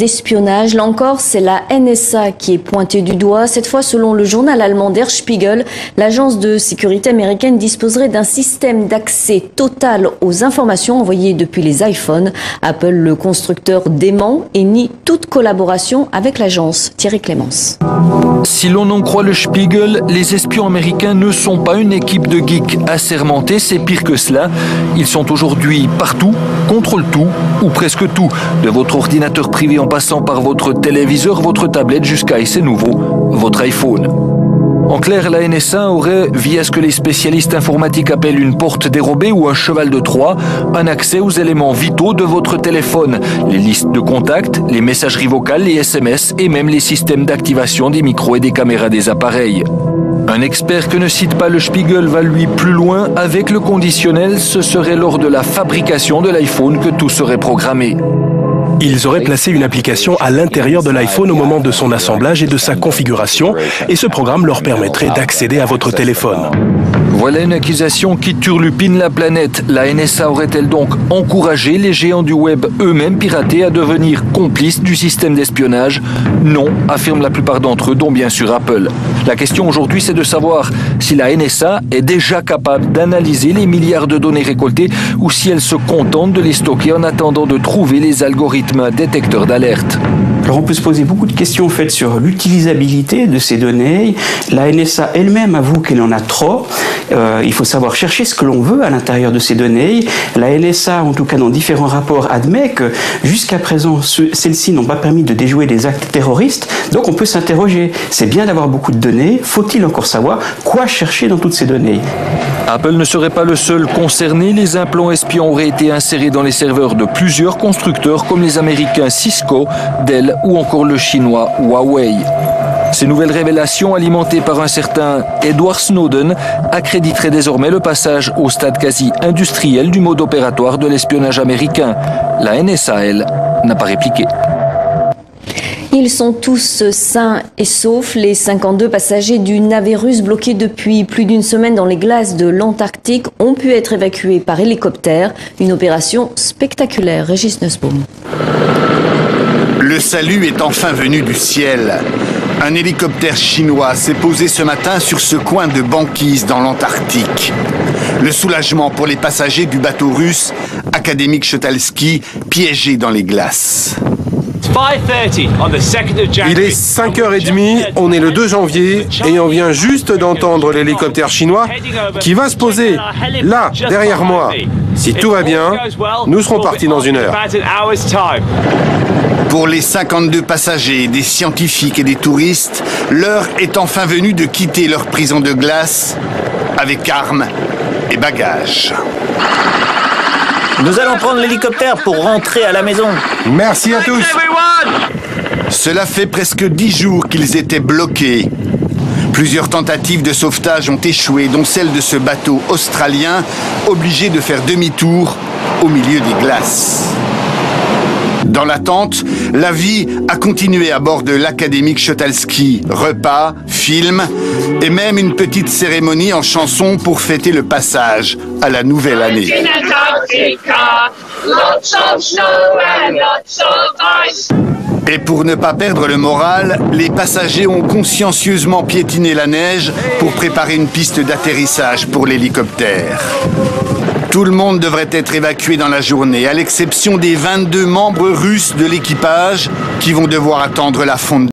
d'espionnage. Là encore, c'est la NSA qui est pointée du doigt. Cette fois, selon le journal allemand Der Spiegel, l'agence de sécurité américaine disposerait d'un système d'accès total aux informations envoyées depuis les iPhones. Apple, le constructeur, dément et nie toute collaboration avec l'agence. Thierry Clémence. Si l'on en croit le Spiegel, les espions américains ne sont pas une équipe de geeks assermentés, c'est pire que cela. Ils sont aujourd'hui partout, contrôlent tout, ou presque tout, de votre ordinateur privé en passant par votre téléviseur, votre tablette jusqu'à, et c'est nouveau, votre iPhone. En clair, la NSA aurait, via ce que les spécialistes informatiques appellent une porte dérobée ou un cheval de Troie, un accès aux éléments vitaux de votre téléphone, les listes de contacts, les messageries vocales, les SMS et même les systèmes d'activation des micros et des caméras des appareils. Un expert que ne cite pas le Spiegel va lui plus loin. Avec le conditionnel, ce serait lors de la fabrication de l'iPhone que tout serait programmé. Ils auraient placé une application à l'intérieur de l'iPhone au moment de son assemblage et de sa configuration, et ce programme leur permettrait d'accéder à votre téléphone. Voilà une accusation qui turlupine la planète. La NSA aurait-elle donc encouragé les géants du web eux-mêmes piratés à devenir complices du système d'espionnage? Non, affirment la plupart d'entre eux, dont bien sûr Apple. La question aujourd'hui, c'est de savoir si la NSA est déjà capable d'analyser les milliards de données récoltées ou si elle se contente de les stocker en attendant de trouver les algorithmes détecteurs d'alerte. Alors on peut se poser beaucoup de questions faites sur l'utilisabilité de ces données. La NSA elle-même avoue qu'elle en a trop. Il faut savoir chercher ce que l'on veut à l'intérieur de ces données. La NSA, en tout cas dans différents rapports, admet que jusqu'à présent, celles-ci n'ont pas permis de déjouer des actes terroristes. Donc on peut s'interroger. C'est bien d'avoir beaucoup de données. Faut-il encore savoir quoi chercher dans toutes ces données? Apple ne serait pas le seul concerné. Les implants espions auraient été insérés dans les serveurs de plusieurs constructeurs comme les Américains Cisco, Dell ou encore le chinois Huawei. Ces nouvelles révélations, alimentées par un certain Edward Snowden, accréditeraient désormais le passage au stade quasi industriel du mode opératoire de l'espionnage américain. La NSA, elle, n'a pas répliqué. Ils sont tous sains et saufs. Les 52 passagers du navire russe bloqué depuis plus d'une semaine dans les glaces de l'Antarctique ont pu être évacués par hélicoptère. Une opération spectaculaire. Régis Nussbaum. Le salut est enfin venu du ciel. Un hélicoptère chinois s'est posé ce matin sur ce coin de banquise dans l'Antarctique. Le soulagement pour les passagers du bateau russe Akademik Chotalski, piégé dans les glaces. Il est 5h30, on est le 2 janvier et on vient juste d'entendre l'hélicoptère chinois qui va se poser là, derrière moi. Si tout va bien, nous serons partis dans 1 heure. Pour les 52 passagers, des scientifiques et des touristes, l'heure est enfin venue de quitter leur prison de glace avec armes et bagages. Nous allons prendre l'hélicoptère pour rentrer à la maison. Merci à tous. Cela fait presque 10 jours qu'ils étaient bloqués. Plusieurs tentatives de sauvetage ont échoué, dont celle de ce bateau australien obligé de faire demi-tour au milieu des glaces. Dans l'attente, la vie a continué à bord de l'Akademik Chotalski. Repas, films et même une petite cérémonie en chanson pour fêter le passage à la nouvelle année. Et pour ne pas perdre le moral, les passagers ont consciencieusement piétiné la neige pour préparer une piste d'atterrissage pour l'hélicoptère. Tout le monde devrait être évacué dans la journée, à l'exception des 22 membres russes de l'équipage qui vont devoir attendre la fonte.